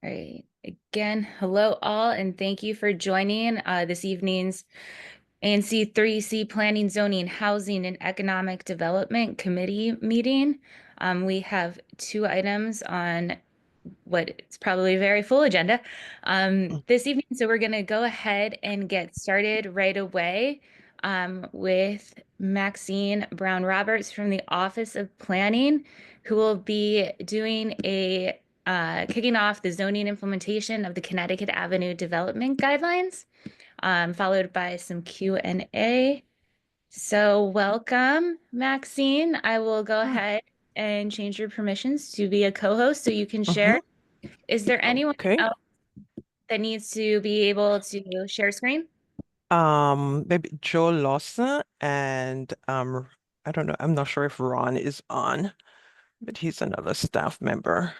All right. Again, hello all, and thank you for joining this evening's ANC3C Planning, Zoning, Housing, and Economic Development Committee meeting. We have two items on what is probably a very full agenda this evening. So we're going to go ahead and get started right away with Maxine Brown Roberts from the Office of Planning, who will be doing a kicking off the zoning implementation of the Connecticut Avenue Development Guidelines, followed by some Q&A. So welcome, Maxine. I will go ahead and change your permissions to be a co-host so you can share. Is there anyone Okay. else that needs to be able to share screen? Maybe Joe Lawson and I don't know. I'm not sure if Ron is on, but he's another staff member.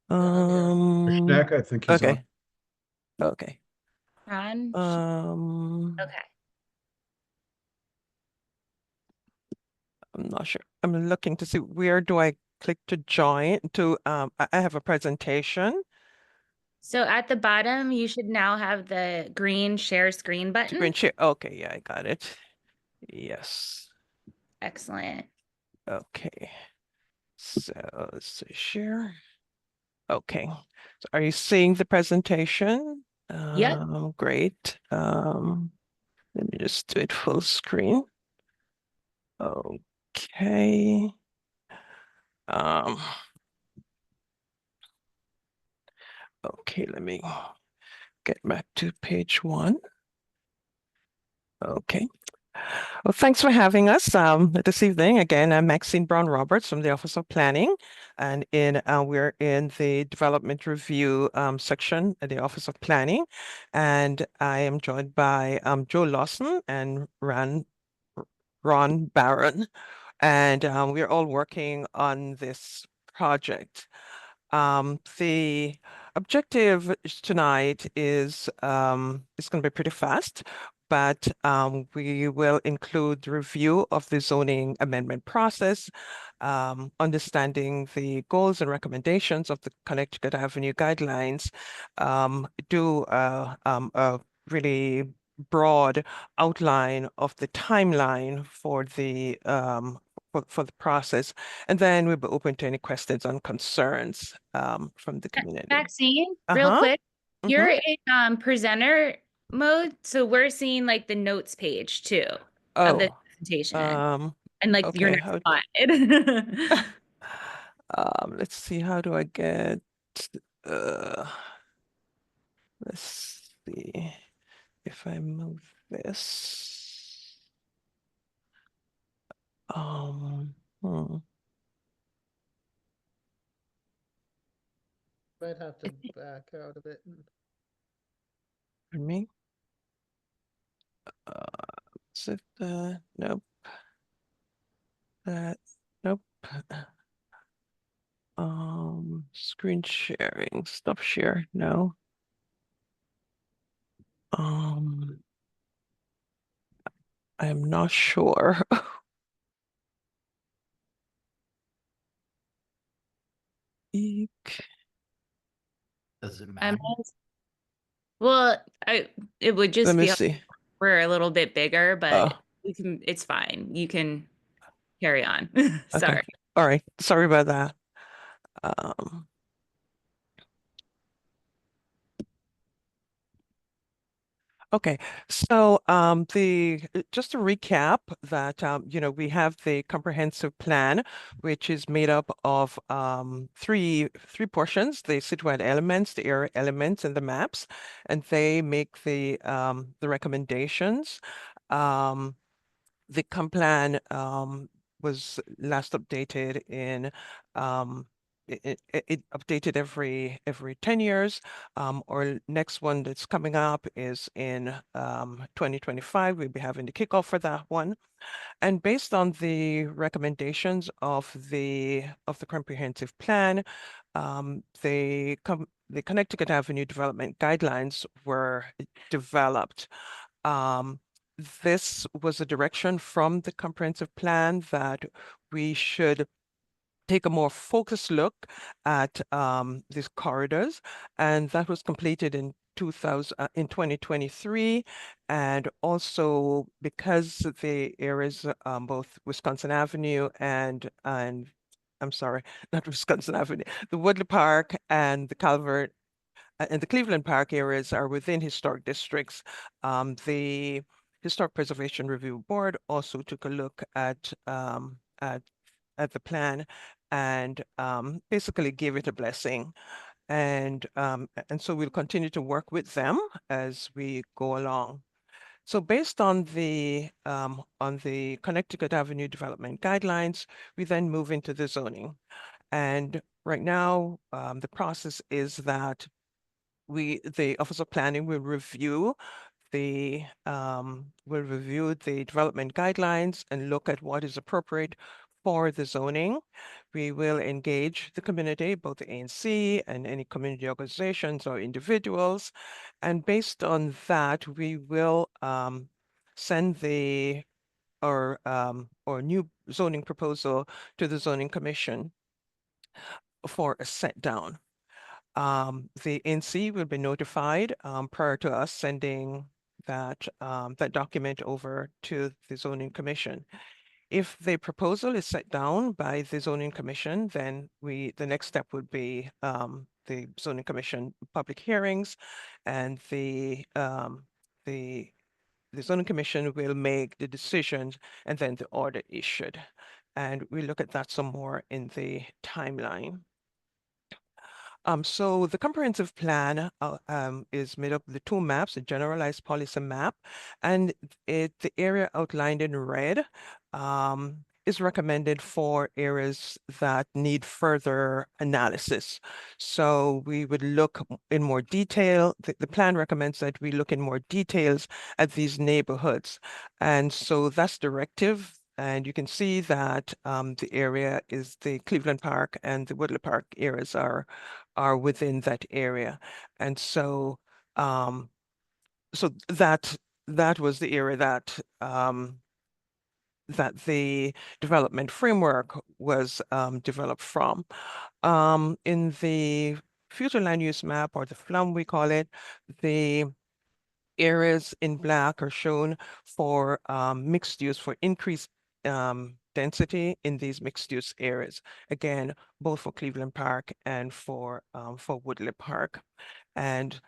Yeah, I'm here. Um, Schneck, I think he's on. okay. Okay. Ron? Okay. I'm not sure. I'm looking to see where do I click to join to I have a presentation. So at the bottom, you should now have the green share screen button. Screen share. Okay, yeah, I got it. Yes. Excellent. Okay. So let's share. Okay. So are you seeing the presentation? Yep. Great. Let me just do it full screen. Okay. Um, okay, let me get back to page 1. Okay. Well, thanks for having us this evening. Again, I'm Maxine Brown Roberts from the Office of Planning, and we're in the Development Review section at the Office of Planning, and I am joined by Joe Lawson and Ron Barron, and we're all working on this project. The objective tonight is it's going to be pretty fast, but we will include the review of the zoning amendment process, understanding the goals and recommendations of the Connecticut Avenue guidelines, do a really broad outline of the timeline for the for the process, and then we'll be open to any questions and concerns from the community. Maxine, real Uh-huh. quick, Mm-hmm. you're in presenter mode, so we're seeing like the notes page too of the Oh, presentation, um, and like your okay. next slide. Let's see, how do I get uh let's see if I move this. Hmm. Might have to back out of it. Pardon me. Is it nope. That nope. Screen sharing, stop share, no. I am not sure. Eek. Does it Um, matter? well, it would Let just me be see. we're a little bit bigger, Oh, but it's fine. You can carry on. okay. Sorry. All right. Sorry about that. Um, Okay, so just to recap that we have the comprehensive plan, which is made up of three portions: the citywide elements, the area elements, and the maps, and they make the recommendations. Um, the comp plan was last updated in it updated every 10 years. Our next one that's coming up is in 2025. We'll be having the kickoff for that one. And based on the recommendations of the comprehensive plan, the Connecticut Avenue Development Guidelines were developed. Um, this was a direction from the comprehensive plan that we should take a more focused look at these corridors, and that was completed in 2023. And also because the areas, both Wisconsin Avenue and I'm sorry, not Wisconsin Avenue, the Woodley Park and the Calvert and the Cleveland Park areas are within historic districts. The Historic Preservation Review Board also took a look at the plan and basically gave it a blessing. And so we'll continue to work with them as we go along. So based on the Connecticut Avenue Development Guidelines, we then move into the zoning. And right now, the process is that the Office of Planning will review the development guidelines and look at what is appropriate for the zoning. We will engage the community, both the ANC and any community organizations or individuals. And based on that, we will send our new zoning proposal to the Zoning Commission for a set down. The NC will be notified prior to us sending that document over to the Zoning Commission. If the proposal is set down by the Zoning Commission, then the next step would be the Zoning Commission public hearings, and the Zoning Commission will make the decisions and then the order issued. And we look at that some more in the timeline. So the comprehensive plan is made up of the two maps, a generalized policy map, and the area outlined in red is recommended for areas that need further analysis. So we would look in more detail. The plan recommends that we look in more details at these neighborhoods. And so that's directive. And you can see that the area is the Cleveland Park and the Woodley Park areas are within that area. And so that was the area that the development framework was developed from. In the future land use map, or the FLUM we call it, the areas in black are shown for mixed use, for increased density in these mixed use areas. Again, both for Cleveland Park and for Woodley Park. And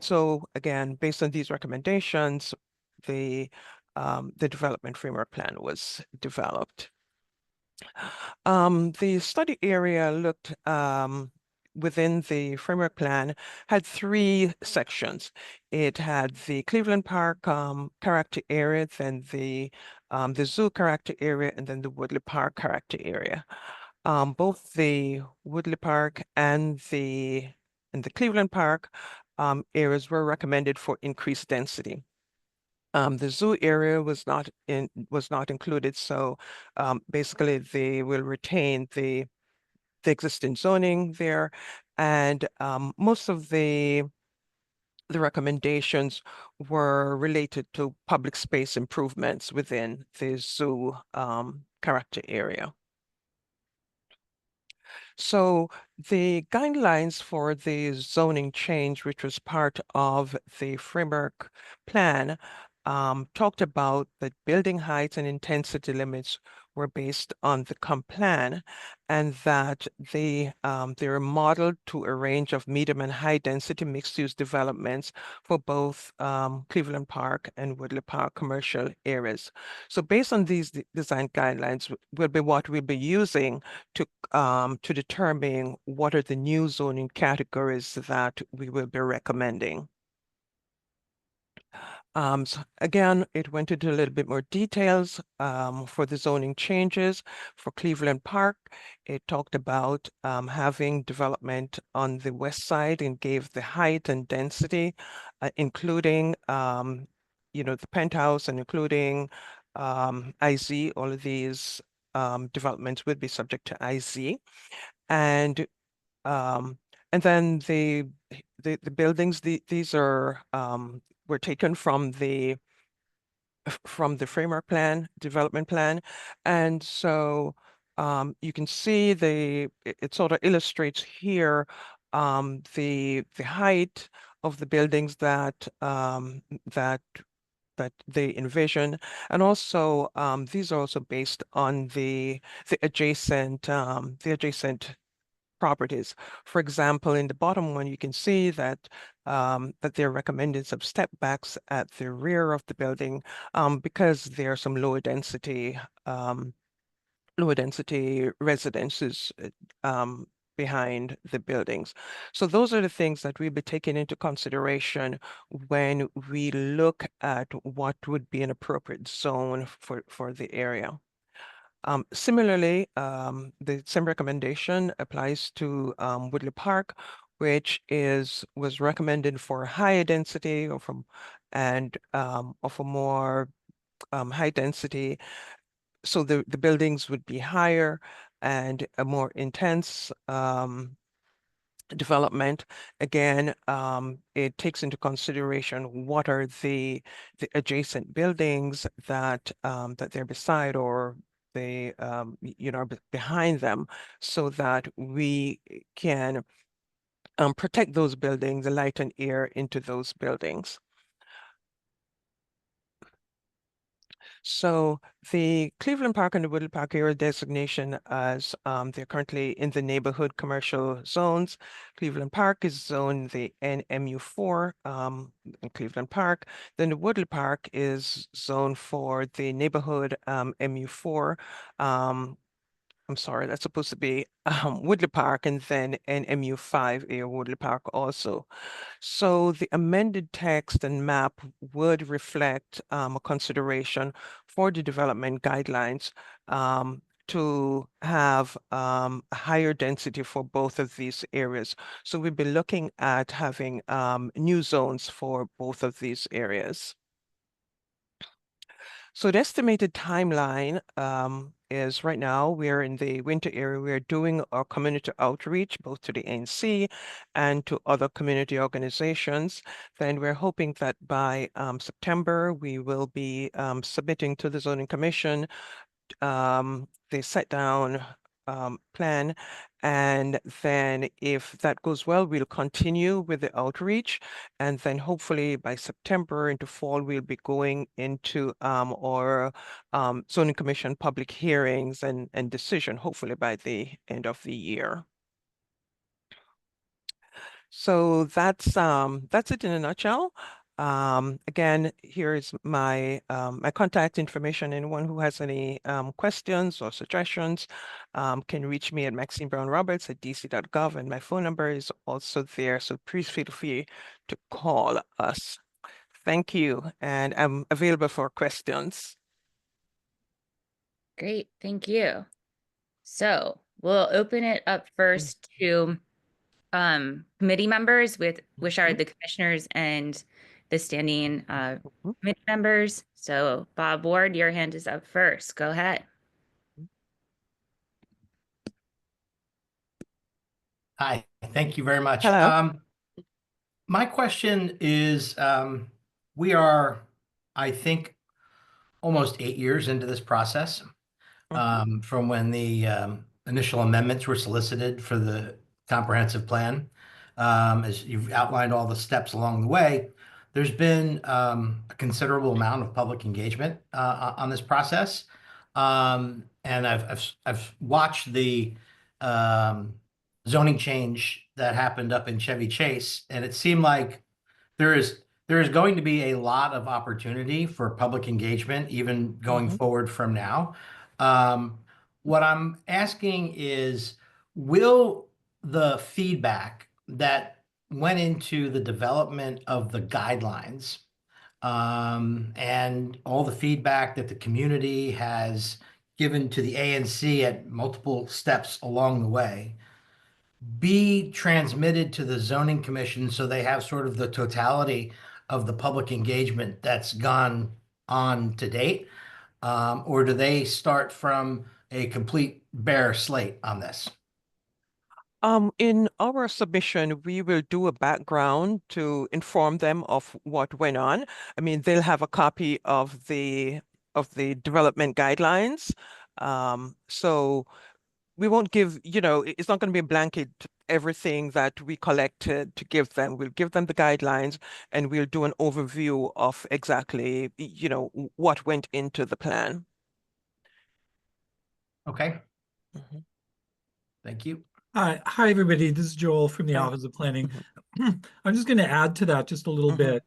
so again, based on these recommendations, the development framework plan was developed. The study area looked within the framework plan had three sections. It had the Cleveland Park character area, then the zoo character area, and then the Woodley Park character area. Both the Woodley Park and the Cleveland Park areas were recommended for increased density. The zoo area was not included, so basically they will retain the existing zoning there, and most of the recommendations were related to public space improvements within the zoo character area. So the guidelines for the zoning change, which was part of the framework plan, talked about that building heights and intensity limits were based on the comp plan, and that they are modeled to a range of medium and high density mixed use developments for both Cleveland Park and Woodley Park commercial areas. So based on these design guidelines will be what we'll be using to determine what are the new zoning categories that we will be recommending. So again, it went into a little bit more details for the zoning changes. For Cleveland Park, it talked about having development on the west side and gave the height and density, including the penthouse and including IZ. All of these developments would be subject to IZ. And then the buildings, these are were taken from the framework plan, development plan. And so You can see it sort of illustrates here the height of the buildings that they envision, and also these are also based on the adjacent properties. For example, in the bottom one, you can see that that they're recommending some step backs at the rear of the building because there are some lower density residences behind the buildings. So those are the things that we'll be taking into consideration when we look at what would be an appropriate zone for the area. Similarly, the same recommendation applies to Woodley Park, which was recommended for higher density or of a more high density. So the buildings would be higher and a more intense development. Again, it takes into consideration what are the adjacent buildings that they're beside or they behind them, so that we can protect those buildings, light and air into those buildings. So the Cleveland Park and the Woodley Park area designation as they're currently in the neighborhood commercial zones. Cleveland Park is zoned the NMU4 in Cleveland Park. Then the Woodley Park is zoned for the neighborhood MU4. I'm sorry, that's supposed to be Woodley Park and then NMU5 area Woodley Park also. So the amended text and map would reflect a consideration for the development guidelines to have a higher density for both of these areas. So we'll be looking at having new zones for both of these areas. So the estimated timeline is right now we're in the winter area. We're doing our community outreach both to the ANC and to other community organizations. Then we're hoping that by September we will be submitting to the Zoning Commission the set down plan. And then if that goes well, we'll continue with the outreach. And then hopefully by September into fall, we'll be going into our Zoning Commission public hearings and decision, hopefully by the end of the year. So that's it in a nutshell. Again, here is my my contact information. Anyone who has any questions or suggestions can reach me at MaxineBrownRoberts@dc.gov, and my phone number is also there. So please feel free to call us. Thank you, and I'm available for questions. Great, thank you. So we'll open it up first to committee members, which are the commissioners and the standing committee members. So Bob Ward, your hand is up first. Go ahead. Hi, thank you very much. Hello. My question is, we are, I think, almost 8 years into this process from when the initial amendments were solicited for the comprehensive plan. As you've outlined all the steps along the way, there's been a considerable amount of public engagement on this process. And I've watched the zoning change that happened up in Chevy Chase, and it seemed like there is going to be a lot of opportunity for public engagement, even going forward from now. What I'm asking is, will the feedback that went into the development of the guidelines and all the feedback that the community has given to the ANC at multiple steps along the way be transmitted to the zoning commission so they have sort of the totality of the public engagement that's gone on to date? Or do they start from a complete bare slate on this? In our submission, we will do a background to inform them of what went on. I mean, they'll have a copy of the development guidelines. So we won't give, it's not going to be a blanket everything that we collected to give them. We'll give them the guidelines and we'll do an overview of exactly, what went into the plan. Okay, Mhm. thank you. Hi, everybody. This is Joel from the Yeah. Office of Planning. Mhm. I'm just going to add to that just a little Mhm. bit.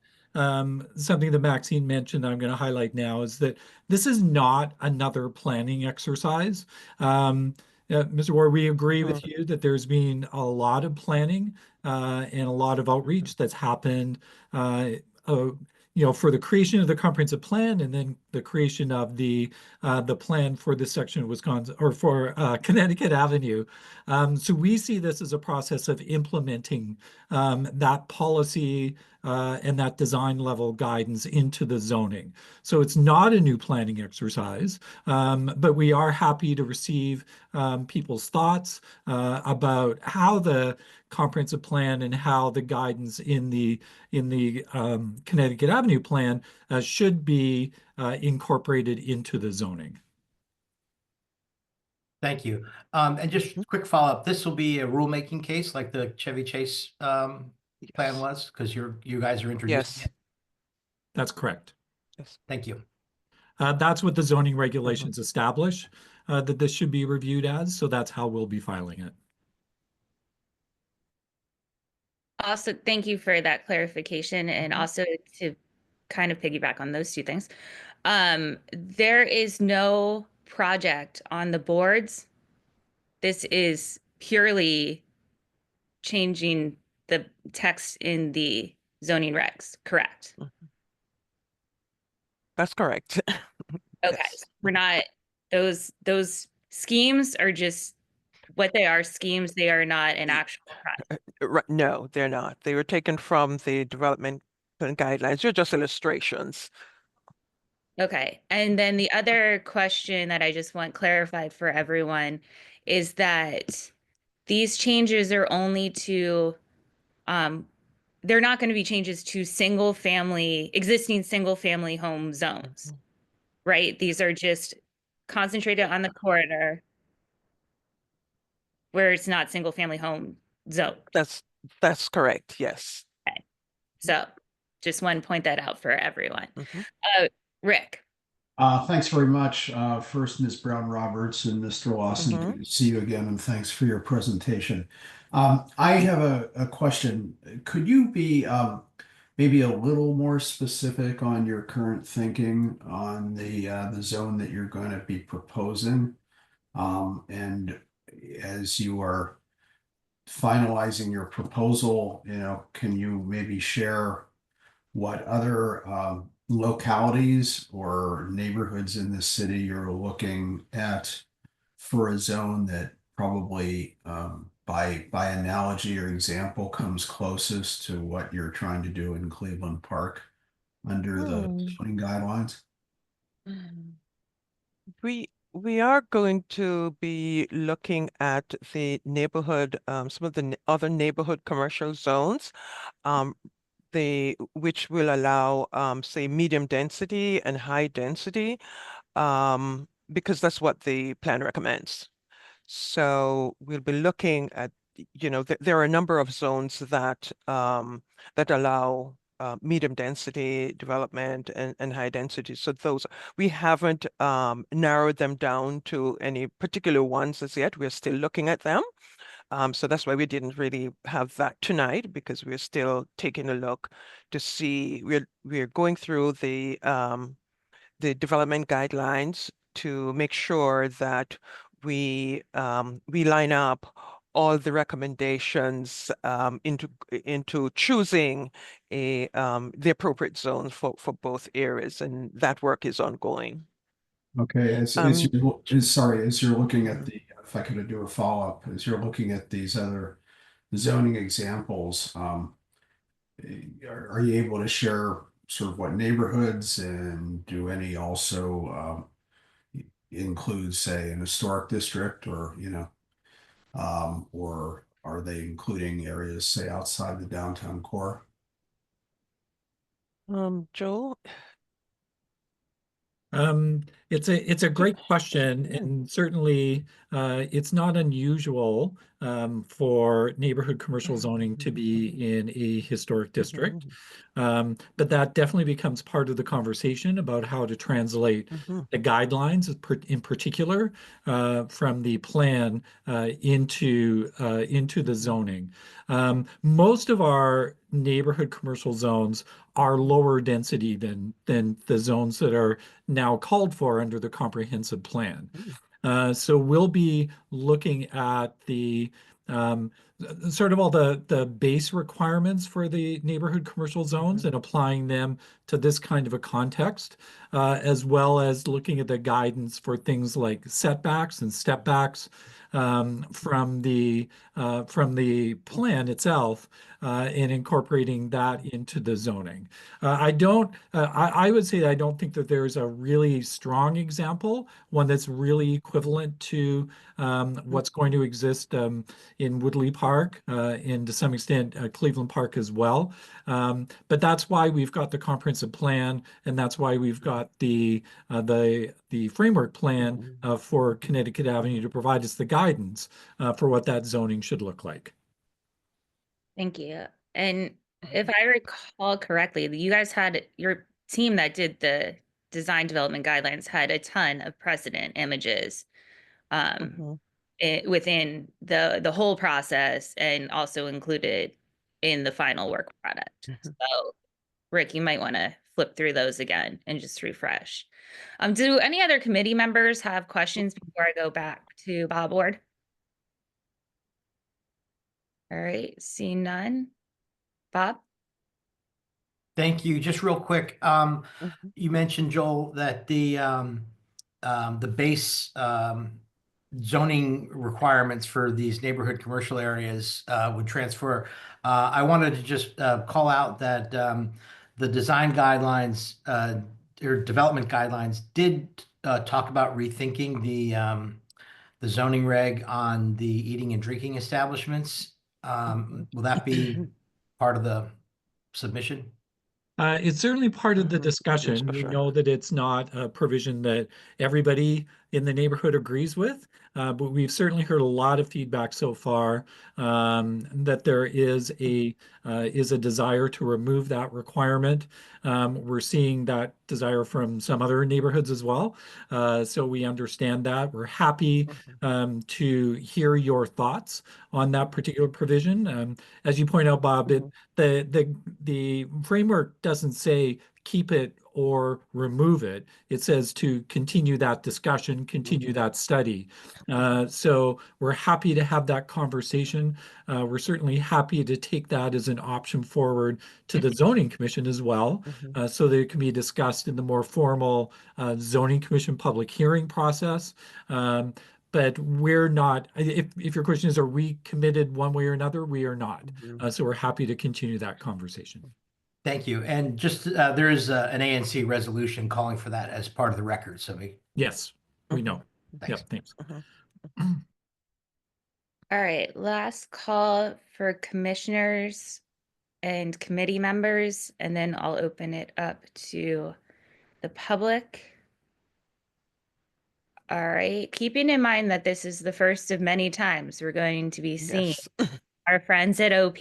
Something that Maxine mentioned that I'm going to highlight now is that this is not another planning exercise. Mr. Ward, we agree Mhm. with you that there's been a lot of planning and a lot of outreach that's happened. Uh, uh, for the creation of the comprehensive plan and then the creation of the plan for this section of Wisconsin or for Connecticut Avenue. So we see this as a process of implementing that policy and that design level guidance into the zoning. So it's not a new planning exercise, but we are happy to receive people's thoughts about how the comprehensive plan and how the guidance in the Connecticut Avenue plan should be incorporated into the zoning. Thank you. And just Mhm. quick follow-up, this will be a rulemaking case like the Chevy Chase plan Yes. was, because you guys are introducing Yes. it. That's correct. Yes. Thank you. That's what the zoning Mhm. regulations establish that this should be reviewed as. So that's how we'll be filing it. Also, thank you for that clarification, and Mhm. also to kind of piggyback on those two things. There is no project on the boards. This is purely changing the text in the zoning regs, correct? Mhm. That's correct. Okay, Yes. so we're not, those schemes are just what they are, schemes. They are not an actual project. Right, no, they're not. They were taken from the development guidelines. They're just illustrations. Okay, and then the other question that I just want clarified for everyone is that these changes are only to, they're not going to be changes to existing single family home zones, Mhm. right? These are just concentrated on the corridor where it's not single family home zoned. That's correct. Yes. Okay, so just want to point that out for everyone. Mhm. Rick. Thanks very much. First, Ms. Brown Roberts and Mr. Lawson, Mhm. good to see you again, and thanks for your presentation. I have a question. Could you be maybe a little more specific on your current thinking on the zone that you're going to be proposing? And as you are finalizing your proposal, can you maybe share what other localities or neighborhoods in the city you're looking at for a zone that probably by analogy or example comes closest to what you're trying to do in Cleveland Park under the Hmm. zoning guidelines? We are going to be looking at the neighborhood, some of the other neighborhood commercial zones, um, which will allow, say, medium density and high density, because that's what the plan recommends. So we'll be looking at, there are a number of zones that allow medium density development and high density. So those, we haven't narrowed them down to any particular ones as yet. We're still looking at them. So that's why we didn't really have that tonight, because we're still taking a look to see, we're going through the development guidelines to make sure that we line up all the recommendations into choosing the appropriate zones for both areas, and that work is ongoing. Okay, Um, as you're looking at mhm. if I could do a follow-up, as you're looking at these other zoning examples, are you able to share sort of what neighborhoods and do any also include, say, an historic district or are they including areas, say, outside the downtown core? Joel, It's a great question, and certainly it's not unusual for neighborhood commercial zoning to be in a historic district. But that definitely becomes part of the conversation about how to translate the guidelines in particular from the plan into the zoning. Most of our neighborhood commercial zones are lower density than the zones that are now called for under the comprehensive plan. So we'll be looking at the um, sort of all the base requirements for the neighborhood commercial zones and applying them to this kind of a context, as well as looking at the guidance for things like setbacks and step backs from the plan itself, and incorporating that into the zoning. I would say that I don't think that there's a really strong example, one that's really equivalent to what's going to exist in Woodley Park, and to some extent Cleveland Park as well. But that's why we've got the comprehensive plan, and that's why we've got the framework plan for Connecticut Avenue to provide us the guidance for what that zoning should look like. Thank you. And if I recall correctly, you guys had your team that did the design development guidelines had a ton of precedent images within the whole process and also included in the final work product. So Rick, you might want to flip through those again and just refresh. Do any other committee members have questions before I go back to Bob Ward? All right, seeing none. Bob? Thank you. Just real quick, you mentioned, Joel, that the base zoning requirements for these neighborhood commercial areas would transfer. I wanted to just call out that the design guidelines or development guidelines did talk about rethinking the zoning reg on the eating and drinking establishments. Will that be part of the submission? It's certainly part of the discussion. We know that it's not a provision that everybody in the neighborhood agrees with, but we've certainly heard a lot of feedback so far that there is a desire to remove that requirement. We're seeing that desire from some other neighborhoods as well. So we understand that. We're happy to hear your thoughts on that particular provision. As you point out, Bob, the framework doesn't say keep it or remove it. It says to continue that discussion, continue that study. So we're happy to have that conversation. We're certainly happy to take that as an option forward to the zoning commission as well, so that it can be discussed in the more formal zoning commission public hearing process. But we're not, if your question is, are we committed one way or another? We are not. So we're happy to continue that conversation. Thank you. And just there is an ANC resolution calling for that as part of the record. So Yes, we know. thanks. Yep, thanks. All right, last call for commissioners and committee members, and then I'll open it up to the public. All right, keeping in mind that this is the first of many times we're going to be seeing our friends at OP.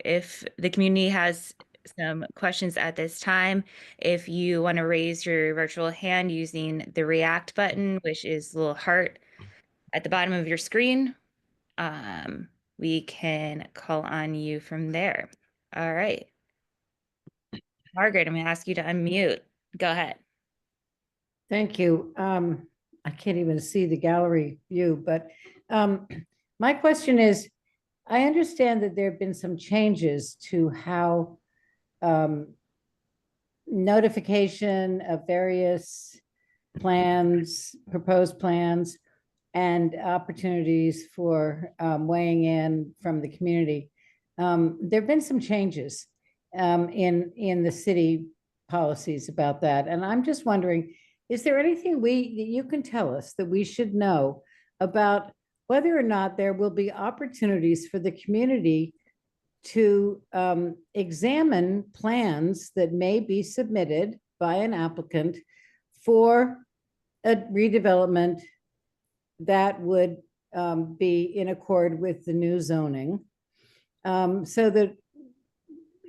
If the community has some questions at this time, if you want to raise your virtual hand using the react button, which is the little heart at the bottom of your screen, we can call on you from there. All right. Margaret, I'm going to ask you to unmute. Go ahead. Thank you. I can't even see the gallery view, but my question is, I understand that there have been some changes to how notification of various plans, proposed plans, and opportunities for weighing in from the community. There have been some changes in the city policies about that. And I'm just wondering, is there anything that you can tell us that we should know about whether or not there will be opportunities for the community to examine plans that may be submitted by an applicant for a redevelopment that would be in accord with the new zoning. So that,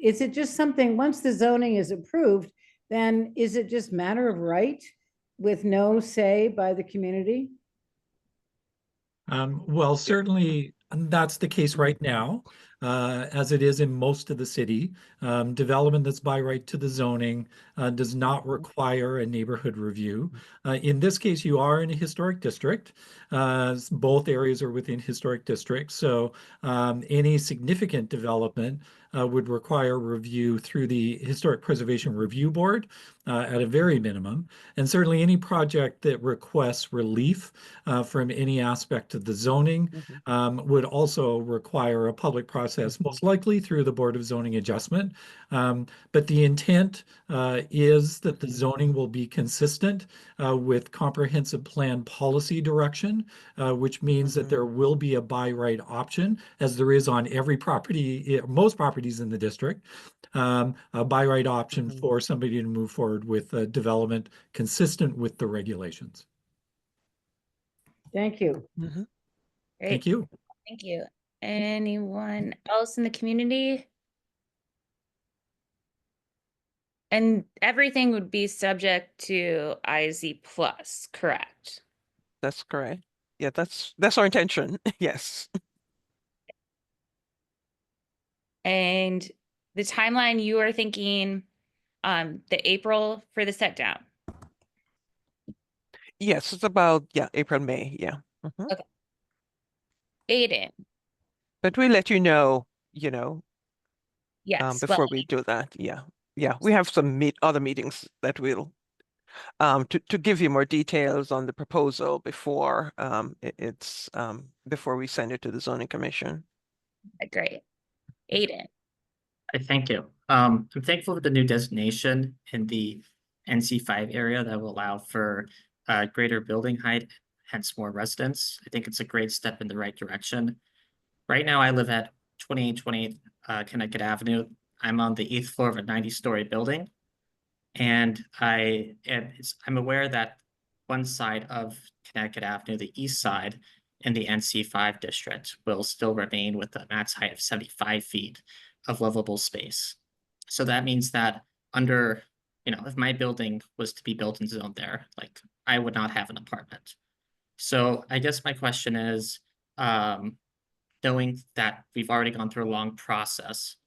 is it just something, once the zoning is approved, then is it just matter of right with no say by the community? Well, certainly that's the case right now, as it is in most of the city. Development that's by right to the zoning does not require a neighborhood review. In this case, you are in a historic district. Both areas are within historic districts, so any significant development would require review through the Historic Preservation Review Board at a very minimum. And certainly any project that requests relief from any aspect of the zoning would also require a public process, most likely through the Board of Zoning Adjustment. But the intent is that the zoning will be consistent with comprehensive plan policy direction, which means that there will be a by right option, as there is on every property, most properties in the district, a by right option for somebody to move forward with development consistent with the regulations. Thank you. Thank Great. you. Thank you. Anyone else in the community? And everything would be subject to IZ plus, correct? That's correct. Yeah, that's our intention. Yes. And the timeline you are thinking, the April for the set down. Yes, it's about, yeah, April, May. Yeah. Aiden, But we let you know, yes, before we do that. Yeah. Yeah. We have some other meetings that we'll to give you more details on the proposal before before we send it to the zoning commission. great. Aiden, Thank you. I'm thankful for the new designation in the NC5 area that will allow for greater building height, hence more residents. I think it's a great step in the right direction. Right now, I live at 2828 Connecticut Avenue. I'm on the 8th floor of a 90-story building. And I'm aware that one side of Connecticut Avenue, the east side, in the NC5 district will still remain with a max height of 75 feet of livable space. So that means that if my building was to be built and zoned there, like I would not have an apartment. So I guess my question is, knowing that we've already gone through a long process,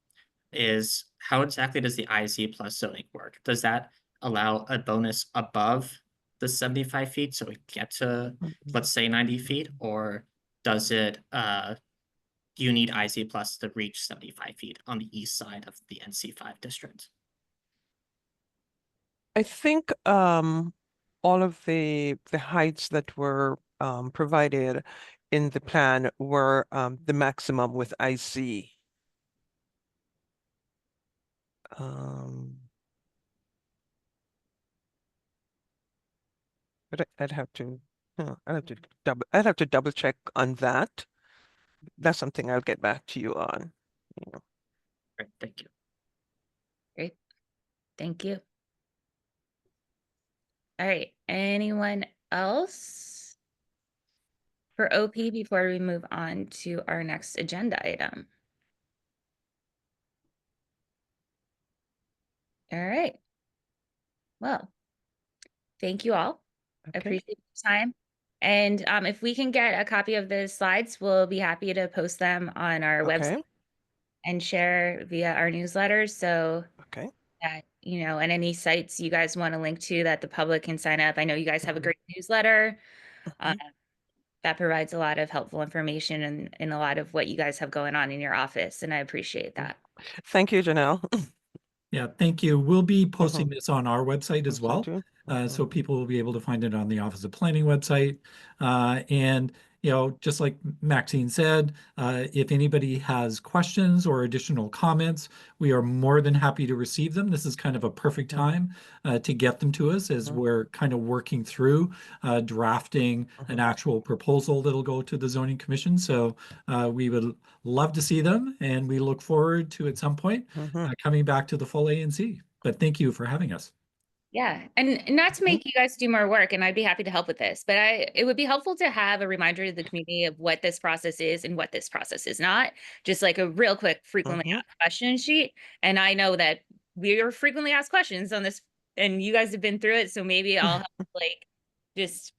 is how exactly does the IZ plus zoning work? Does that allow a bonus above the 75 feet so we get to, let's say, 90 feet? Or does it, you need IZ plus to reach 75 feet on the east side of the NC5 district? I think all of the heights that were provided in the plan were the maximum with IZ. But I'd have to double check on that. That's something I'll get back to you on. Great, thank you. great. Thank you. All right, anyone else for OP before we move on to our next agenda item? All right. Well, thank you all. I Okay. appreciate your time. And if we can get a copy of the slides, we'll be happy to post them on our Okay. website and share via our newsletters. So Okay. that, and any sites you guys want to link to that the public can sign up. I know you guys have a great newsletter that provides a lot of helpful information and a lot of what you guys have going on in your office. And I appreciate that. Thank you, Janelle. Yeah, thank you. We'll be posting this on our website as well. Too. So people will be able to find it on the Office of Planning website. And, just like Maxine said, if anybody has questions or additional comments, we are more than happy to receive them. This is kind of a perfect time to get them to us as we're kind of working through drafting an actual proposal that'll go to the Zoning Commission. So we would love to see them, and we look forward to at some point coming back to the full ANC. But thank you for having us. Yeah, and not to make you guys do more work, and I'd be happy to help with this, but it would be helpful to have a reminder to the community of what this process is and what this process is not. Just like a real quick frequently asked question sheet. And I know that we are frequently asked questions on this, and you guys have been through it, so maybe I'll help, like just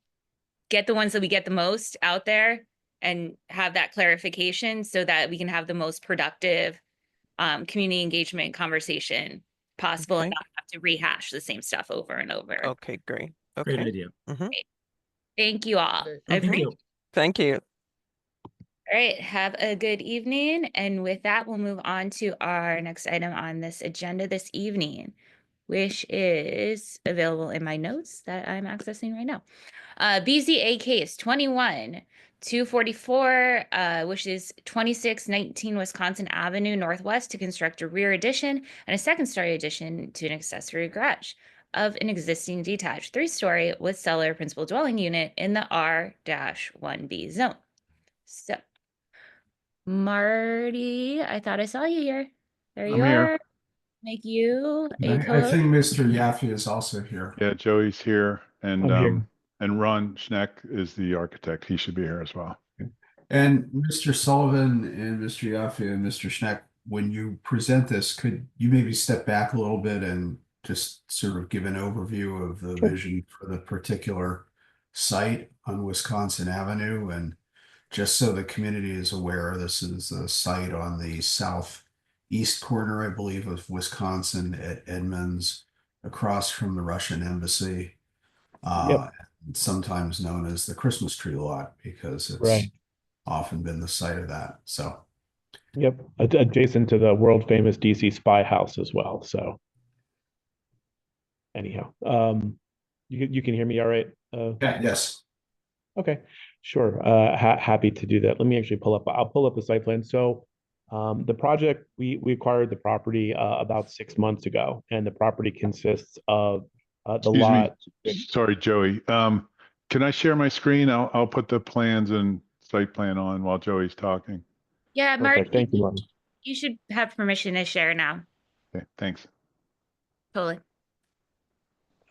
get the ones that we get the most out there and have that clarification so that we can have the most productive community engagement conversation possible and Okay. not have to rehash the same stuff over and over. Okay, great. Great Okay. idea. Thank you all. Okay. I Thank appreciate you. it. Thank you. All right, have a good evening. And with that, we'll move on to our next item on this agenda this evening, which is available in my notes that I'm accessing right now. BZA case 21-244, which is 2619 Wisconsin Avenue Northwest, to construct a rear addition and a second-story addition to an accessory garage of an existing detached 3-story with cellar principal dwelling unit in the R-1B zone. So, Marty, I thought I saw you here. There you I'm here. are. Make you a I co. think Mr. Yaffe is also here. Yeah, Joey's here and I'm here. and Ron Schneck is the architect. He should be here as well. And Mr. Sullivan and Mr. Yaffe and Mr. Schneck, when you present this, could you maybe step back a little bit and just sort of give an overview of the vision for the particular site on Wisconsin Avenue? And just so the community is aware, this is a site on the southeast corner, I believe, of Wisconsin at Edmonds, across from the Russian embassy. Sometimes known as the Christmas tree lot because it's often been the site of that. So, Yep, adjacent to the world famous DC spy house as well. So, anyhow, you can hear me all right? yeah, yes. Okay, sure. Happy to do that. Let me actually I'll pull up the site plan. So, the project, we acquired the property about 6 months ago, and the property consists of the Excuse me. lot. Sorry, Joey. Can I share my screen? I'll put the plans and site plan on while Joey's talking. Yeah, Perfect. Marty, Thank you, Marty. you should have permission to share now. Okay, thanks. Totally.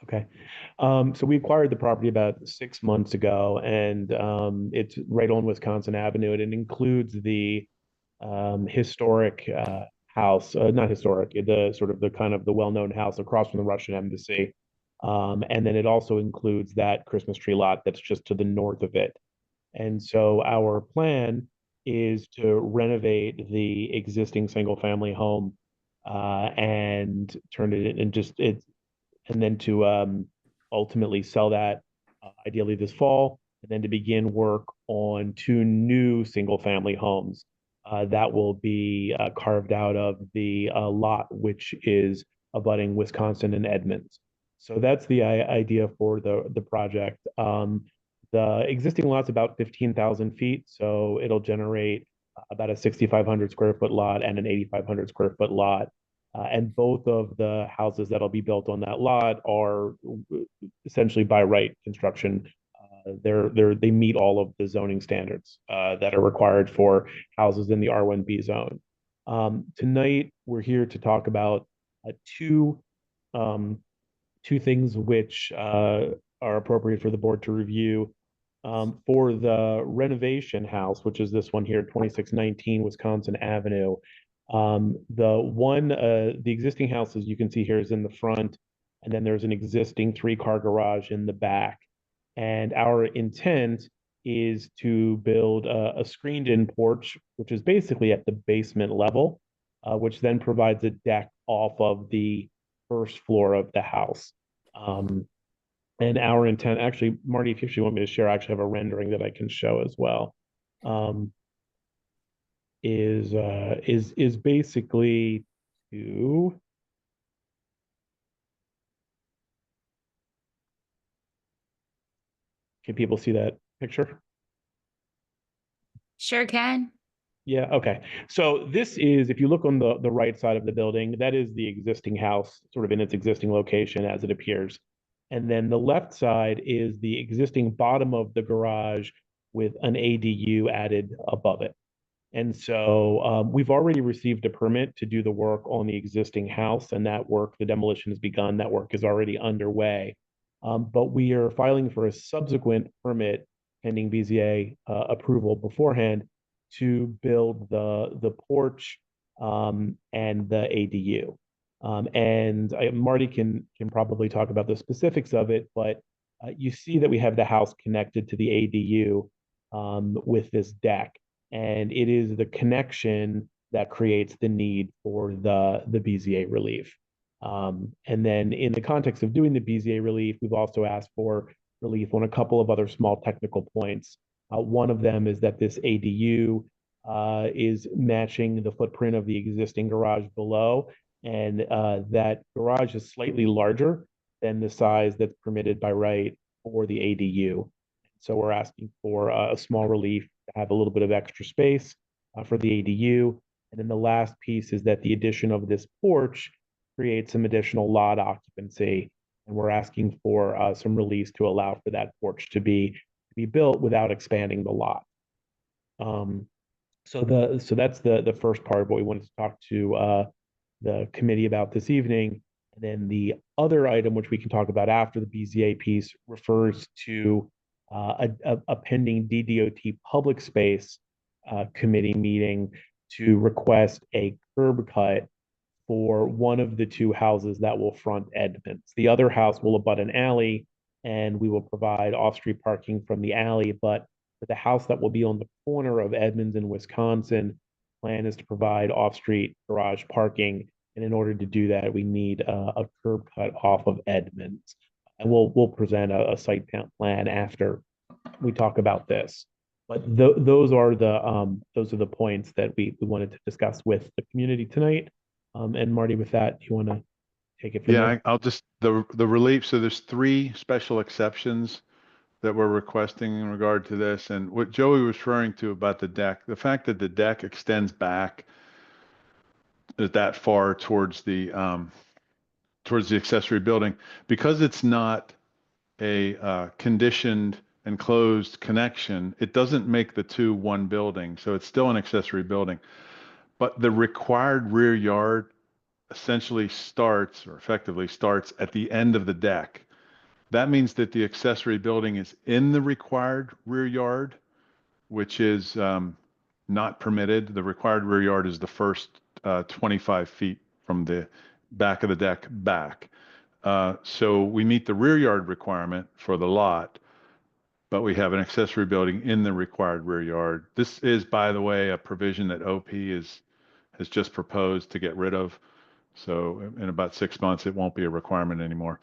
Okay. So we acquired the property about 6 months ago, and it's right on Wisconsin Avenue, and it includes the historic house, not historic, the sort of the kind of the well-known house across from the Russian embassy. And then it also includes that Christmas tree lot that's just to the north of it. And so our plan is to renovate the existing single-family home and turn it in and then to ultimately sell that ideally this fall, and then to begin work on 2 new single-family homes that will be carved out of the lot, which is abutting Wisconsin and Edmonds. So that's the idea for the project. The existing lot's about 15,000 feet, so it'll generate about a 6,500 square foot lot and an 8,500 square foot lot. And both of the houses that'll be built on that lot are essentially by right construction. They meet all of the zoning standards that are required for houses in the R1B zone. Tonight, we're here to talk about two things which are appropriate for the board to review. For the renovation house, which is this one here, 2619 Wisconsin Avenue. The existing house, as you can see here, is in the front, and then there's an existing 3-car garage in the back. And our intent is to build a screened-in porch, which is basically at the basement level, which then provides a deck off of the first floor of the house. And our intent, actually, Marty, if you actually want me to share, I actually have a rendering that I can show as well. Is basically to can people see that picture? Sure can. Yeah, okay. So this is, if you look on the right side of the building, that is the existing house, sort of in its existing location as it appears. And then the left side is the existing bottom of the garage with an ADU added above it. And so we've already received a permit to do the work on the existing house, and that work, the demolition has begun. That work is already underway. But we are filing for a subsequent permit pending BZA approval beforehand to build the porch and the ADU. Marty can probably talk about the specifics of it, but you see that we have the house connected to the ADU with this deck, and it is the connection that creates the need for the BZA relief. And then in the context of doing the BZA relief, we've also asked for relief on a couple of other small technical points. One of them is that this ADU is matching the footprint of the existing garage below, and that garage is slightly larger than the size that's permitted by right for the ADU. So we're asking for a small relief to have a little bit of extra space for the ADU. And then the last piece is that the addition of this porch creates some additional lot occupancy, and we're asking for some release to allow for that porch to be built without expanding the lot. So that's the first part of what we wanted to talk to the committee about this evening. And then the other item, which we can talk about after the BZA piece, refers to a pending DDOT public space committee meeting to request a curb cut for one of the two houses that will front Edmonds. The other house will abut an alley, and we will provide off-street parking from the alley. But for the house that will be on the corner of Edmonds and Wisconsin, plan is to provide off-street garage parking. And in order to do that, we need a curb cut off of Edmonds. And we'll present a site plan after we talk about this. But those are the points that we wanted to discuss with the community tonight. And Marty, with that, do you want to take it from there? I'll just, the relief, so there's 3 special exceptions that we're requesting in regard to this. And what Joey was referring to about the deck, the fact that the deck extends back that far towards the accessory building, because it's not a conditioned and closed connection, it doesn't make the 2 one building. So it's still an accessory building. But the required rear yard essentially starts, or effectively starts, at the end of the deck. That means that the accessory building is in the required rear yard, which is not permitted. The required rear yard is the first 25 feet from the back of the deck back. So we meet the rear yard requirement for the lot, but we have an accessory building in the required rear yard. This is, by the way, a provision that OP has just proposed to get rid of. So in about 6 months, it won't be a requirement anymore.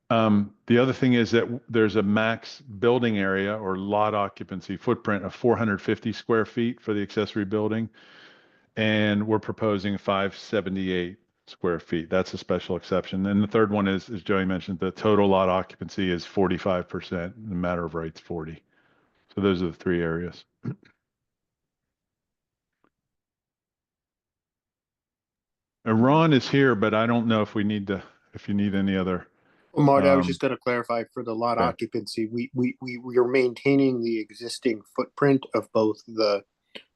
The other thing is that there's a max building area or lot occupancy footprint of 450 square feet for the accessory building. And we're proposing 578 square feet. That's a special exception. And the third one is, as Joey mentioned, the total lot occupancy is 45%. The matter of right's 40. So those are the 3 areas. Ron is here, but I don't know if we need to, if you need any other. Well, Marty, I was just going to clarify for the lot yeah. occupancy, we are maintaining the existing footprint of both the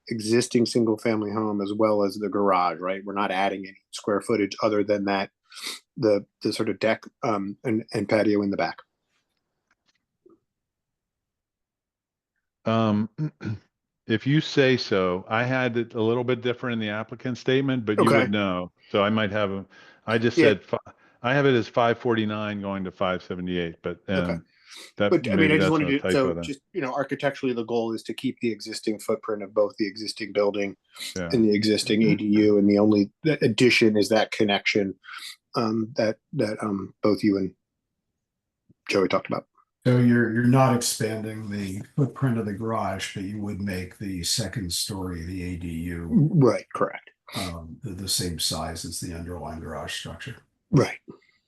existing single family home as well as the garage, right? We're not adding any square footage other than that, the sort of deck and patio in the back. If you say so. I had it a little bit different in the applicant statement, but you Okay. would know. So I might have I just Yeah. said, I have it as 549 going to 578, but Okay. that But I mean, maybe I just that's wanted a to, typo so then. just, architecturally, the goal is to keep the existing footprint of both the existing building Yeah. and the existing ADU, and the only addition is that connection that both you and Joey talked about. So you're not expanding the footprint of the garage, but you would make the second story, the ADU, Right, correct. the same size as the underlying garage structure. Right.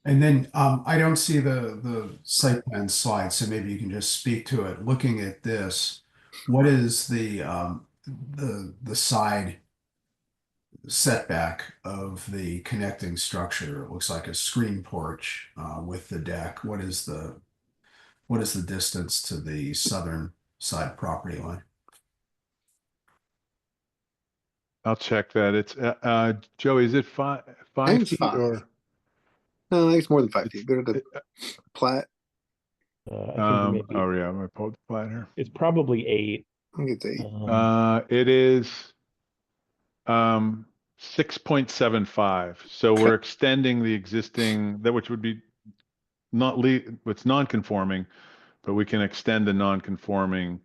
And then I don't see the site plan slide, so maybe you can just speak to it. Looking at this, what is the side setback of the connecting structure? It looks like a screen porch with the deck. What is the distance to the southern side property line? I'll check that. It's Joey, is it I five think it's feet 5. or No, I think it's more than 5 feet. it's Go to the plat. I think it may be, oh yeah, I'm gonna pull the plat here. it's probably 8. I think it's 8. It is 6.75. So we're extending the existing that which would be not it's non-conforming, but we can extend the non-conforming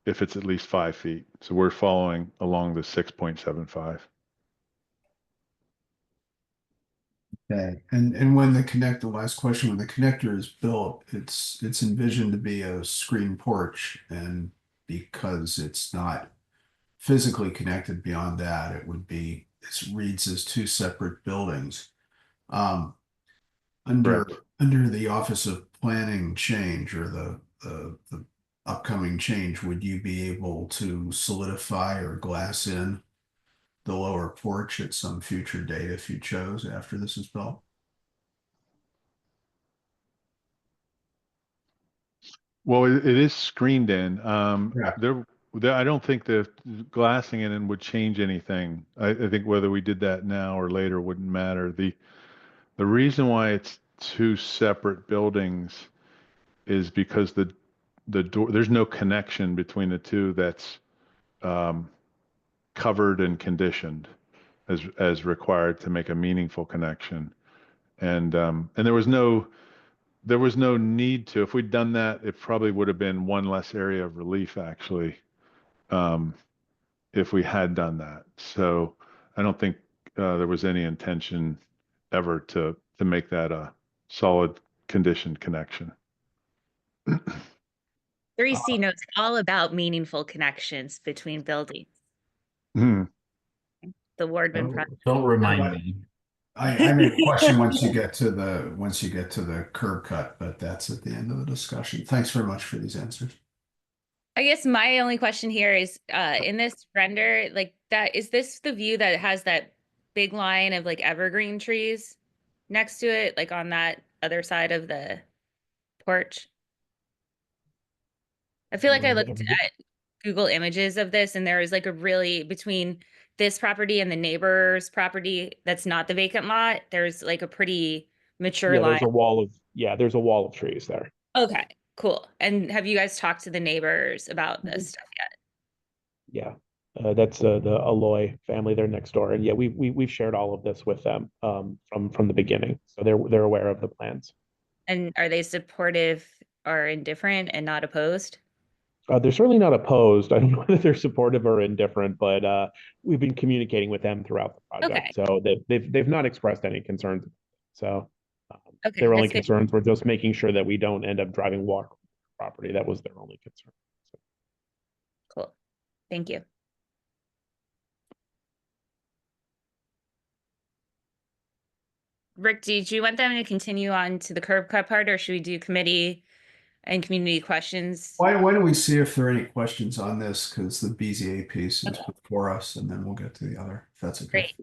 if it's at least 5 feet. So we're following along the 6.75. Okay, and the last question, when the connector is built, it's envisioned to be a screen porch, and because it's not physically connected beyond that, it reads as 2 separate buildings. Um, under Correct. under the Office of Planning change, or the upcoming change, would you be able to solidify or glass in the lower porch at some future date if you chose after this is built? Well, it is screened in. Yeah. I don't think the glassing it in would change anything. I think whether we did that now or later wouldn't matter. The reason why it's 2 separate buildings is because the door, there's no connection between the two that's um, covered and conditioned as required to make a meaningful connection. And there was no need to. If we'd done that, it probably would have been one less area of relief actually, um, if we had done that. So I don't think there was any intention ever to make that a solid conditioned connection. 3C knows all about meaningful connections between buildings. Hmm. The Wardman Don't remind me. I may question once you get to the curb cut, but that's at the end of the discussion. Thanks very much for these answers. I guess my only question here is, in this render, like that, is this the view that has that big line of like evergreen trees next to it, like on that other side of the porch? I feel like I looked at Google images of this and there is like a really, between this property and the neighbor's property that's not the vacant lot, there's like a pretty mature Yeah, line. there's a wall of trees there. Okay, cool. And have you guys talked to the neighbors about this stuff yet? Yeah. That's the Aloy family. They're next door, and yeah, we've shared all of this with them from the beginning, so they're aware of the plans. And are they supportive or indifferent and not opposed? They're certainly not opposed. I don't know whether they're supportive or indifferent, but we've been communicating with them throughout the project, Okay. so they've not expressed any concerns. So Okay, their only that's good. concerns were just making sure that we don't end up driving water on the property. That was their only concern. So. Cool. Thank you. Rick, did you want them to continue on to the curb cut part, or should we do committee and community questions? Why don't we see if there are any questions on this, because the BZA piece is before us, and then we'll get to the other, if that's okay. Great.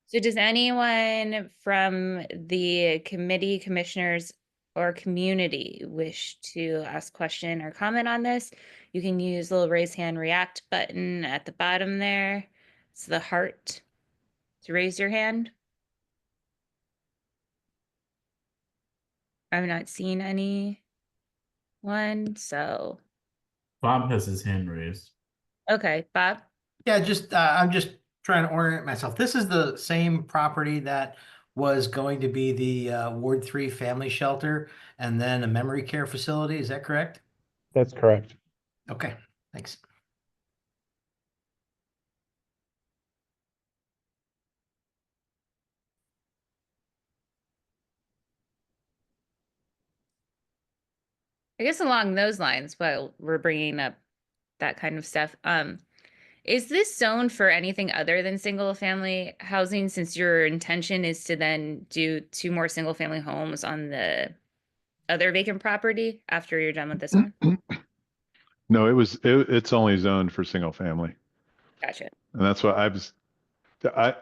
So does anyone from the committee, commissioners, or community wish to ask question or comment on this? You can use the little raise hand react button at the bottom there. It's the heart to raise your hand. I'm not seeing anyone, so. Bob has his hand raised. Okay, Bob? Yeah, I'm just trying to orient myself. This is the same property that was going to be the Ward 3 family shelter and then a memory care facility. Is that correct? That's correct. Okay, thanks. I guess along those lines, while we're bringing up that kind of stuff, is this zoned for anything other than single family housing, since your intention is to then do 2 more single family homes on the other vacant property after you're done with this one? No, it's only zoned for single family. Gotcha. And that's why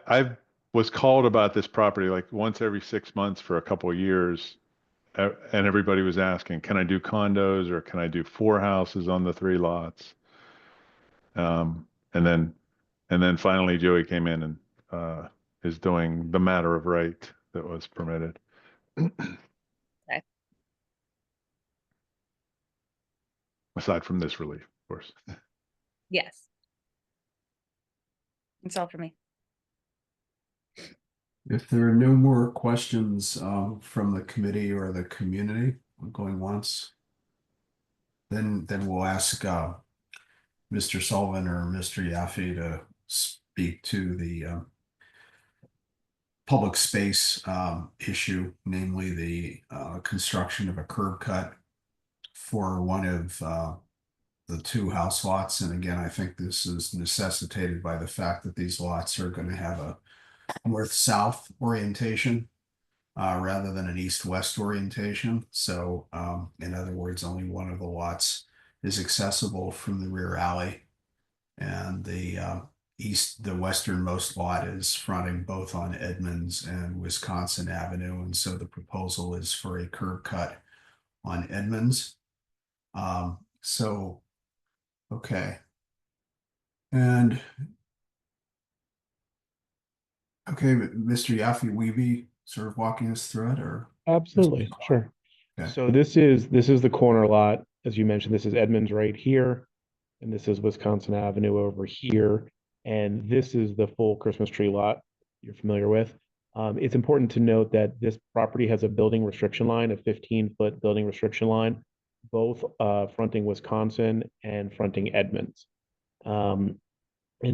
I was called about this property like once every 6 months for a couple of years. And everybody was asking, can I do condos or can I do 4 houses on the 3 lots? And then And then finally Joey came in and is doing the matter of right that was permitted. Okay. Aside from this relief, of course. Yes. That's all for me. If there are no more questions from the committee or the community going once, then we'll ask Mr. Sullivan or Mr. Yaffe to speak to the public space issue, namely the construction of a curb cut for one of the two house lots. And again, I think this is necessitated by the fact that these lots are going to have a north-south orientation rather than an east-west orientation. So in other words, only one of the lots is accessible from the rear alley. And the westernmost lot is fronting both on Edmonds and Wisconsin Avenue. And so the proposal is for a curb cut on Edmonds. Okay. And okay, Mr. Yaffe, will you be sort of walking us through it, or? Absolutely, sure. Okay. So this is the corner lot. As you mentioned, this is Edmonds right here, and this is Wisconsin Avenue over here. And this is the full Christmas tree lot you're familiar with. It's important to note that this property has a building restriction line, a 15-foot building restriction line, both fronting Wisconsin and fronting Edmonds. And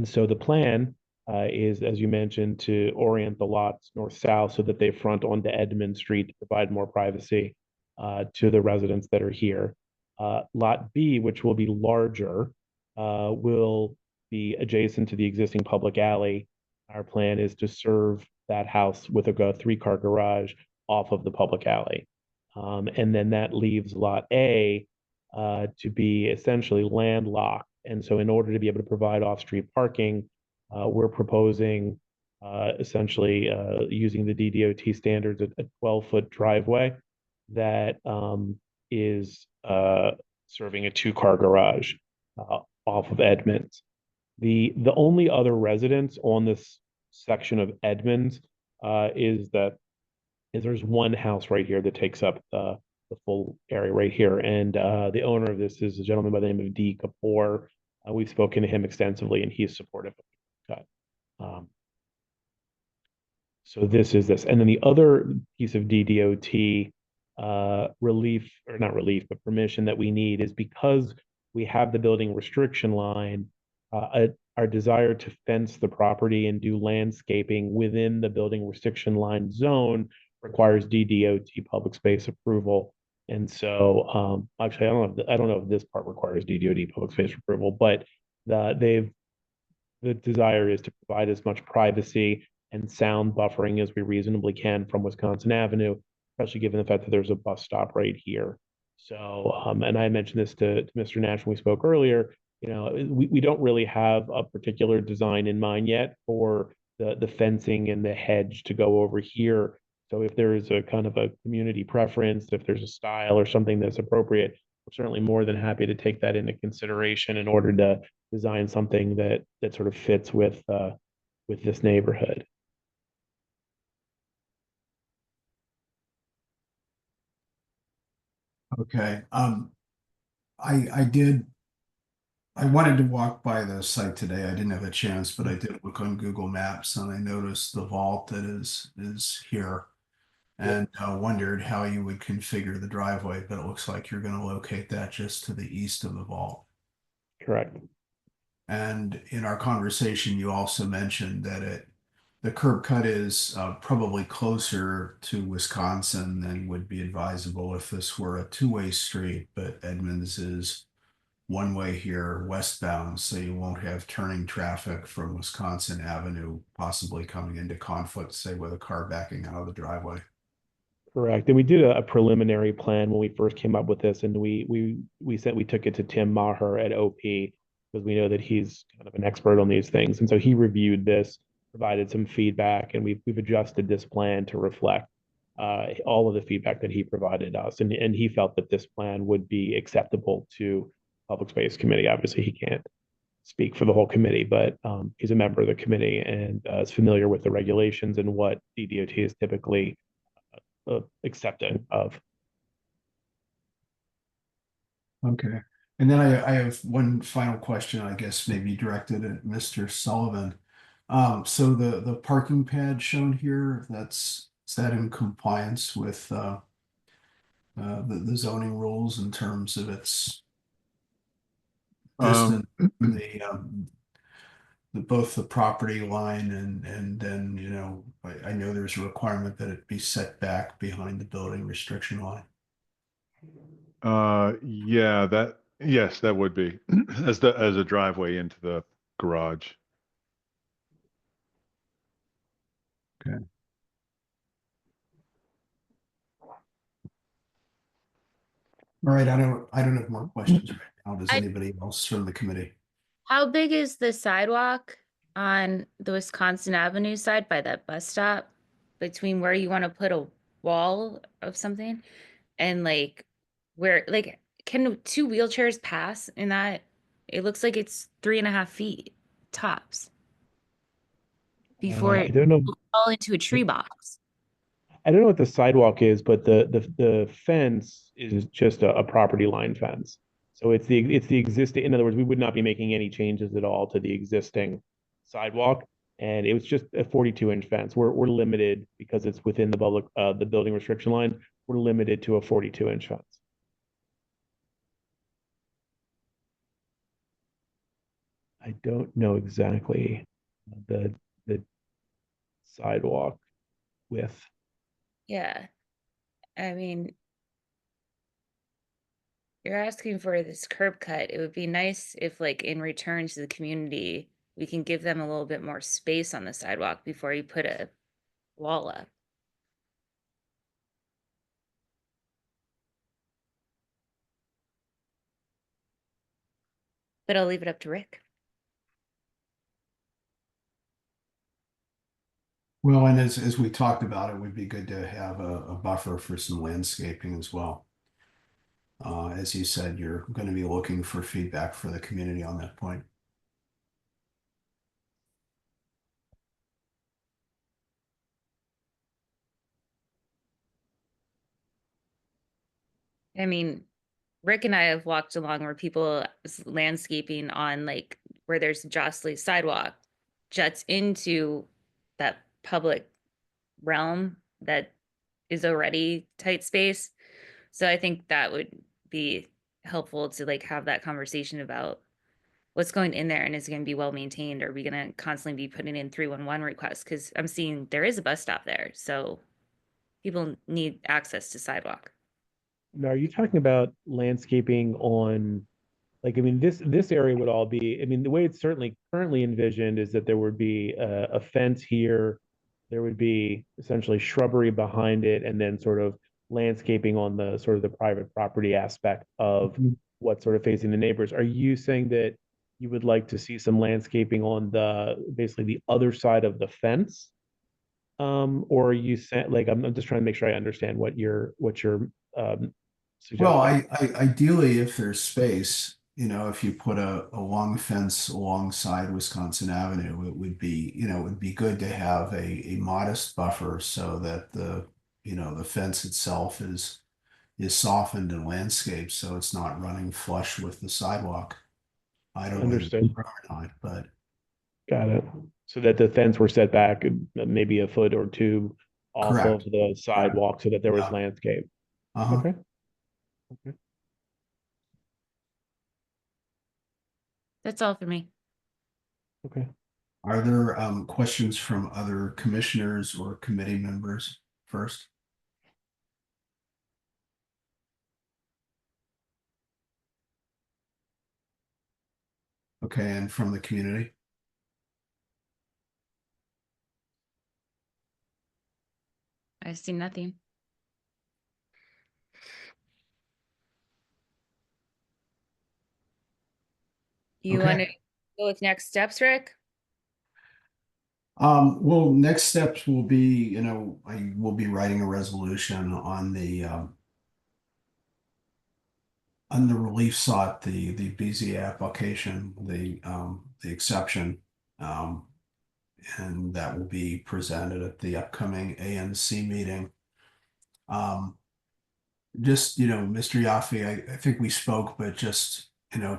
so the plan is, as you mentioned, to orient the lots north-south so that they front onto Edmund Street to provide more privacy to the residents that are here. Lot B, which will be larger, will be adjacent to the existing public alley. Our plan is to serve that house with a three-car garage off of the public alley. And then that leaves Lot A to be essentially landlocked. And so in order to be able to provide off-street parking, we're proposing essentially using the DDOT standards, a 12-foot driveway that is serving a two-car garage off of Edmonds. The only other residence on this section of Edmonds is there's one house right here that takes up the full area right here. And the owner of this is a gentleman by the name of D. Kapoor. We've spoken to him extensively, and he's supportive of the cut. So this is this. And then the other piece of DDOT relief, or not relief, but permission that we need is because we have the building restriction line, our desire to fence the property and do landscaping within the building restriction line zone requires DDOT public space approval. And so actually, I don't know if this part requires DDOT public space approval, but the desire is to provide as much privacy and sound buffering as we reasonably can from Wisconsin Avenue, especially given the fact that there's a bus stop right here. So, and I mentioned this to Mr. Nash when we spoke earlier, you know, we don't really have a particular design in mind yet for the fencing and the hedge to go over here. So if there is a kind of a community preference, if there's a style or something that's appropriate, we're certainly more than happy to take that into consideration in order to design something that sort of fits with this neighborhood. Okay. I wanted to walk by the site today. I didn't have a chance, but I did look on Google Maps and I noticed the vault that is here and wondered how you would configure the driveway, but it looks like you're going to locate that just to the east of the vault. Correct. And in our conversation, you also mentioned that the curb cut is probably closer to Wisconsin than would be advisable if this were a two-way street, but Edmonds is one way here westbound, so you won't have turning traffic from Wisconsin Avenue possibly coming into conflict, say, with a car backing out of the driveway. Correct. And we did a preliminary plan when we first came up with this, and we said we took it to Tim Maher at OP because we know that he's kind of an expert on these things. And so he reviewed this, provided some feedback, and we've adjusted this plan to reflect all of the feedback that he provided us. And he felt that this plan would be acceptable to Public Space Committee. Obviously, he can't speak for the whole committee, but he's a member of the committee and is familiar with the regulations and what the DOT is typically accepting of. Okay. And then I have one final question, I guess maybe directed at Mr. Sullivan. So the parking pad shown here, is that in compliance with the zoning rules in terms of its distance, both the property line and then, you know, I know there's a requirement that it be set back behind the building restriction line. Yeah, yes, that would be as a driveway into the garage. Okay. All right, I don't have more questions right now. Does anybody else from the committee? How big is the sidewalk on the Wisconsin Avenue side by that bus stop between where you want to put a wall of something and like where, like, can two wheelchairs pass in that? It looks like it's 3.5 feet tops before I it don't know. fall into a tree box. I don't know what the sidewalk is, but the fence is just a property line fence. So it's the existing. In other words, we would not be making any changes at all to the existing sidewalk, and it was just a 42-inch fence. We're limited because it's within the building restriction line. We're limited to a 42-inch fence. I don't know exactly the sidewalk width. Yeah. I mean, you're asking for this curb cut. It would be nice if, like, in return to the community, we can give them a little bit more space on the sidewalk before you put a wall up. But I'll leave it up to Rick. Well, and as we talked about, it would be good to have a buffer for some landscaping as well. As you said, you're going to be looking for feedback for the community on that point. I mean, Rick and I have walked along where people landscaping on, like, where there's jostly sidewalk juts into that public realm that is already tight space. So I think that would be helpful to, like, have that conversation about what's going in there and is it going to be well maintained? Or are we going to constantly be putting in 311 requests? Because I'm seeing there is a bus stop there, so people need access to sidewalk. Now, are you talking about landscaping on, like, I mean, this area would all be, I mean, the way it's certainly currently envisioned is that there would be a fence here, there would be essentially shrubbery behind it, and then sort of landscaping on the sort of the private property aspect of what's sort of facing the neighbors. Are you saying that you would like to see some landscaping on basically the other side of the fence? Or are you saying, like, I'm just trying to make sure I understand what you're um Well, suggesting. ideally, if there's space, you know, if you put a long fence alongside Wisconsin Avenue, it would be, you know, it would be good to have a modest buffer so that you know, the fence itself is softened and landscaped, so it's not running flush with the sidewalk. I don't know if it's Understood. or not, but Got it. So that the fence were set back maybe a foot or two off of correct. the sidewalk so that there was Yeah. landscape. Uh-huh. Okay. Okay. That's all for me. Okay. Are there questions from other commissioners or committee members first? Okay, and from the community? I see nothing. You Okay. want to go with next steps, Rick? Well, next steps will be, you know, I will be writing a resolution on the on the relief sought, the BZ application, the exception, and that will be presented at the upcoming ANC meeting. Just, Mr. Yaffe, I think we spoke, but just,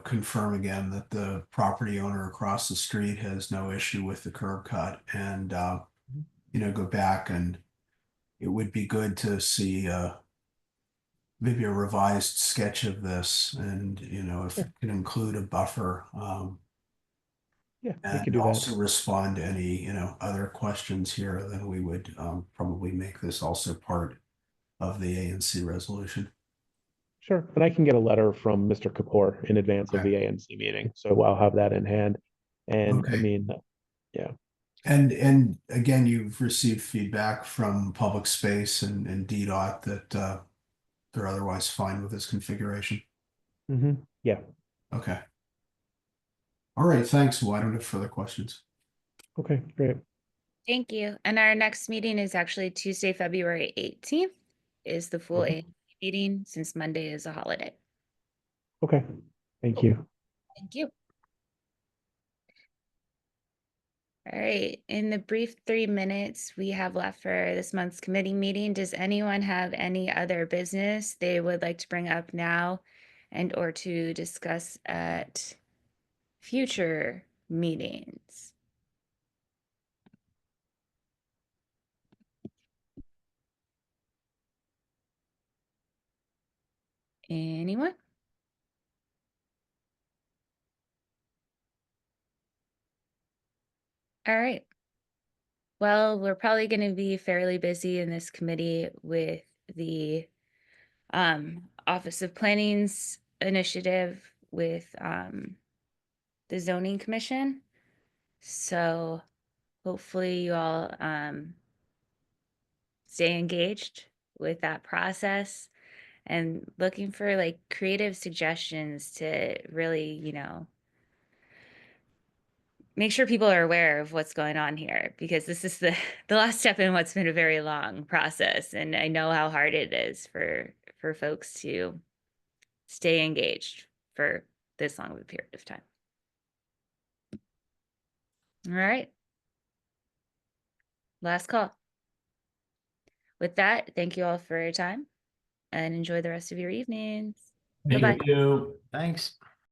confirm again that the property owner across the street has no issue with the curb cut and, go back, and it would be good to see, maybe a revised sketch of this, and, if it can include a buffer, Yeah, we and could do that. also respond to any, other questions here, then we would, probably make this also part of the ANC resolution. Sure, and I can get a letter from Mr. Kapoor in advance of Okay. the ANC meeting, so I'll have that in hand. And I Okay. mean, yeah, And again, you've received feedback from Public Space and DDOT that they're otherwise fine with this configuration. yeah, Okay. All right, thanks. Well, I don't have further questions. okay, great. Thank you. And our next meeting is actually Tuesday, February 18th is the full Okay. ANC meeting, since Monday is a holiday. Okay, thank you. Thank you. All right, in the brief 3 minutes we have left for this month's committee meeting, does anyone have any other business they would like to bring up now and or to discuss at future meetings? Anyone? All right. Well, we're probably going to be fairly busy in this committee with the Office of Planning's initiative with the Zoning Commission. So hopefully you all stay engaged with that process and looking for like creative suggestions to really, make sure people are aware of what's going on here, because this is the last step in what's been a very long process, and I know how hard it is for folks to stay engaged for this long of a period of time. All right. Last call. With that, thank you all for your time and enjoy the rest of your evenings. Thank Bye-bye. you. Thanks.